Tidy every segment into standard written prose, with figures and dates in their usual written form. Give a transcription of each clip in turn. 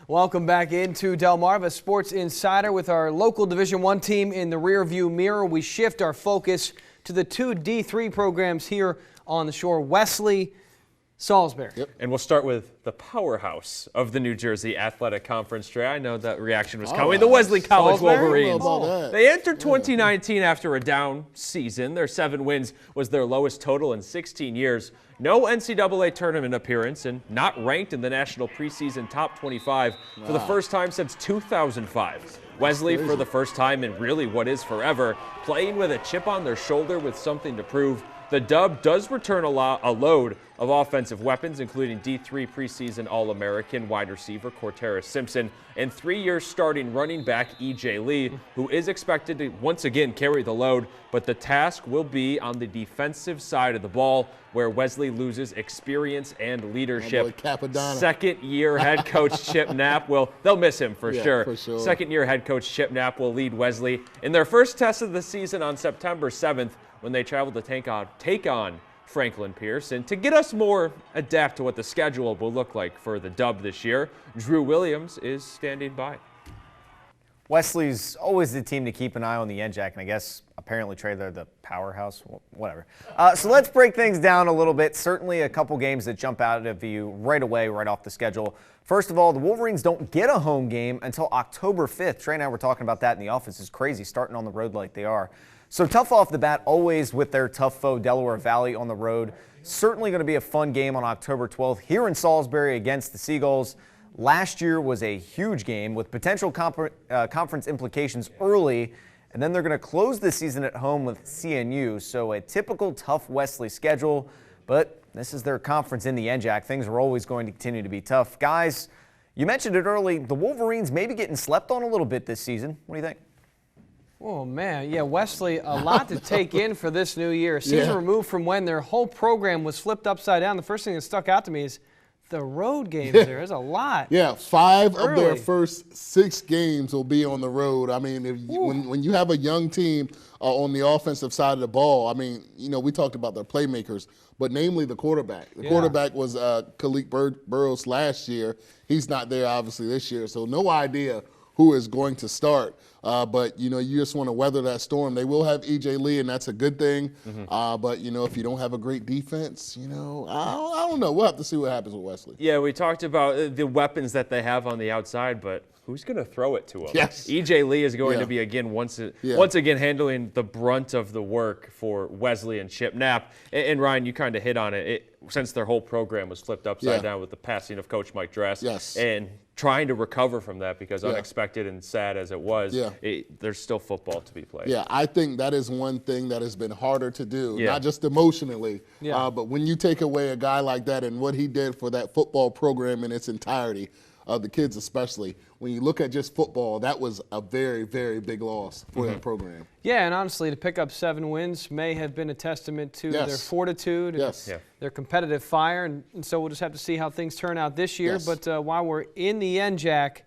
Welcome back into Delmarva Sports Insider with our local Division I team in the rearview mirror. We shift our focus to the two D3 programs here on the shore, Wesley, Salisbury. Yep. And we'll start with the powerhouse of the New Jersey Athletic Conference. Trey, I know that reaction was coming. The Wesley College Wolverines. They entered 2019 after a down season. Their 7 wins was their lowest total in 16 years. No NCAA tournament appearance and not ranked in the national preseason top 25 for the first time since 2005. Wesley, for the first time in really what is forever, playing with a chip on their shoulder with something to prove. The dub does return a load of offensive weapons, including D3 preseason All-American wide receiver Cortera Simpson and 3-year starting running back E.J. Lee, who is expected to once again carry the load, but the task will be on the defensive side of the ball, where Wesley loses experience and leadership. Second-year head coach Chip Knapp they'll miss him for sure. Second-year head coach Chip Knapp will lead Wesley in their first test of the season on September 7th when they travel to take on Franklin Pierce. And to get us more adapt to what the schedule will look like for the dub this year, Drew Williams is standing by. Wesley's always the team to keep an eye on the NJAC, and I guess apparently, Trey, they're the powerhouse, whatever. So let's break things down a little bit. Certainly a couple games that jump out of you right away, right off the schedule. First of all, the Wolverines don't get a home game until October 5th. Trey and I were talking about that in the office. It's crazy starting on the road like they are. So tough off the bat, always with their tough foe, Delaware Valley, on the road. Certainly going to be a fun game on October 12th here in Salisbury against the Seagulls. Last year was a huge game with potential conference implications early, and then they're going to close the season at home with CNU. So a typical tough Wesley schedule, but this is their conference in the NJAC. Things are always going to continue to be tough. Guys, you mentioned it early, the Wolverines may be getting slept on a little bit this season. What do you think? Oh, man. Yeah, Wesley, a lot to take in for this new year. A season removed from when their whole program was flipped upside down. The first thing that stuck out to me is the road games there. There's a lot. Yeah, 5 of their first 6 games will be on the road. I mean, when you have a young team on the offensive side of the ball, I mean, you know, we talked about their playmakers, but namely the quarterback. The quarterback was Khalid Burrows last year. He's not there, obviously, this year, so no idea who is going to start. But, you know, you just want to weather that storm. They will have E.J. Lee, and that's a good thing. But, you know, if you don't have a great defense, you know, I don't know. We'll have to see what happens with Wesley. Yeah, we talked about the weapons that they have on the outside, but who's going to throw it to them? Yes. E.J. Lee is going to be, again, once again handling the brunt of the work for Wesley and Chip Knapp. And Ryan, you kind of hit on it. Since their whole program was flipped upside down with the passing of Coach Mike Dress. And trying to recover from that because unexpected and sad as it was, there's still football to be played. Yeah, I think that is one thing that has been harder to do, not just emotionally, but when you take away a guy like that and what he did for that football program in its entirety, the kids especially, when you look at just football, that was a very, very big loss for that program. Yeah, and honestly, to pick up 7 wins may have been a testament to their fortitude and their competitive fire, and so we'll just have to see how things turn out this year. But while we're in the NJAC,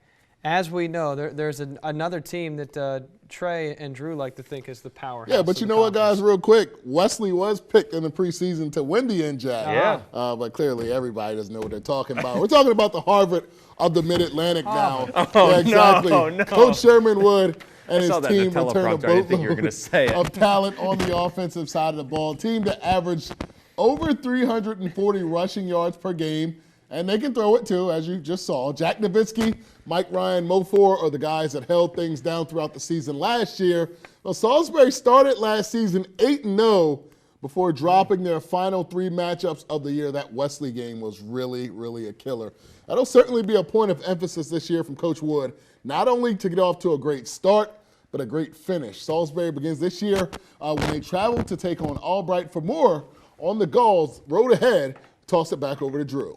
as we know, there's another team that Trey and Drew like to think is the powerhouse. Yeah, but you know what, guys, real quick, Wesley was picked in the preseason to win the NJAC. But clearly everybody doesn't know what they're talking about. We're talking about the Harvard of the Mid-Atlantic now. Exactly. No. Coach Sherman Wood and his team return a boatload of talent on the offensive side of the ball. Team that averaged over 340 rushing yards per game. And they can throw it, too, as you just saw. Jack Nowitzki, Mike Ryan, Mo Ford are the guys that held things down throughout the season last year. Well, Salisbury started last season 8-0 before dropping their final 3 matchups of the year. That Wesley game was really, really a killer. That'll certainly be a point of emphasis this year from Coach Wood, not only to get off to a great start, but a great finish. Salisbury begins this year when they travel to take on Albright. For more on the Gulls, road ahead, toss it back over to Drew.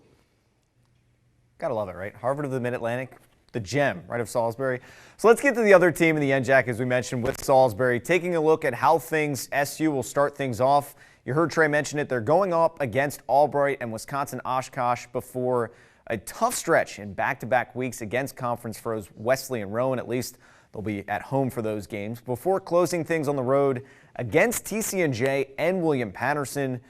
Gotta love it, right? Harvard of the Mid-Atlantic, the gem, right, of Salisbury. So let's get to the other team in the NJAC, as we mentioned, with Salisbury. Taking a look at how SU will start things off. You heard Trey mention it. They're going up against Albright and Wisconsin Oshkosh before a tough stretch in back-to-back weeks against conference foes Wesley and Rowan. At least they'll be at home for those games before closing things on the road against TCNJ and William Patterson.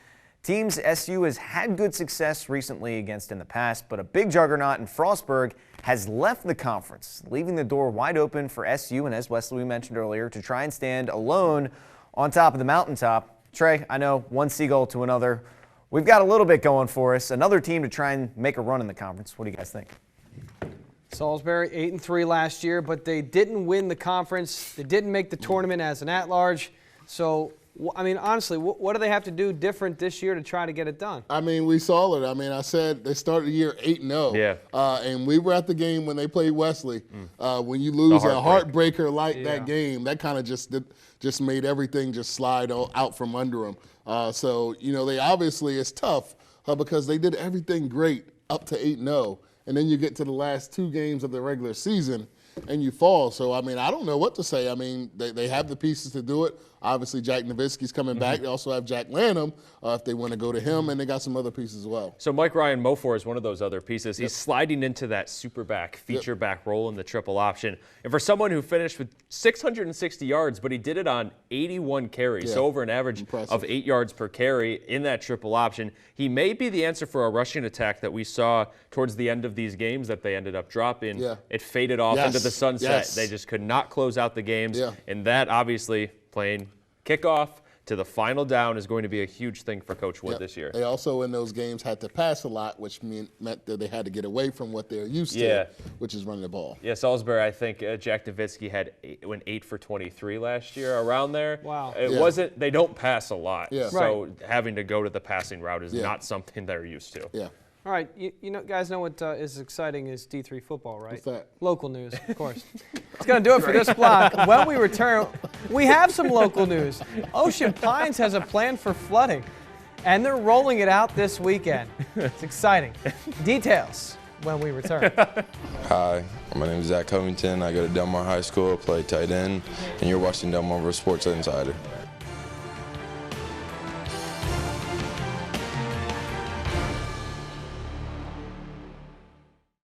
Teams SU has had good success recently against in the past, but a big juggernaut in Frostburg has left the conference, leaving the door wide open for SU and, as Wesley mentioned earlier, to try and stand alone on top of the mountaintop. Trey, I know one seagull to another. We've got a little bit going for us. Another team to try and make a run in the conference. What do you guys think? Salisbury 8-3 last year, but they didn't win the conference. They didn't make the tournament as an at-large. So, I mean, honestly, what do they have to do different this year to try to get it done? I mean, we saw it. I mean, I said they started the year 8-0. Yeah. And we were at the game when they played Wesley. When you lose a heartbreaker like that game, that kind of just made everything just slide out from under them. So, you know, they obviously, it's tough because they did everything great up to 8-0. And then you get to the last 2 games of the regular season and you fall. So, I mean, I don't know what to say. I mean, they have the pieces to do it. Obviously, Jack Nowitzki's coming back. They also have Jack Lanham if they want to go to him, and they got some other pieces as well. So Mike Ryan Mofor is one of those other pieces. He's sliding into that super back, feature back role in the triple option. And for someone who finished with 660 yards, but he did it on 81 carries, so over an average of 8 yards per carry in that triple option, he may be the answer for a rushing attack that we saw towards the end of these games that they ended up dropping. It faded off into the sunset. They just could not close out the games, and that obviously playing kickoff to the final down is going to be a huge thing for Coach Wood this year. They also in those games had to pass a lot, which meant that they had to get away from what they're used to, which is running the ball. Yeah, Salisbury, I think Jack Nowitzki went 8 for 23 last year, around there. Wow. It wasn't, they don't pass a lot. So having to go to the passing route is not something they're used to. All right, you know, guys know what is exciting is D3 football, right? What's that? Local news, of course. It's going to do it for this block. When we return, we have some local news. Ocean Pines has a plan for flooding, and they're rolling it out this weekend. It's exciting. Details when we return. Hi, my name is Zach Covington. I go to Delmarva High School, play tight end, and you're watching Delmarva Sports Insider.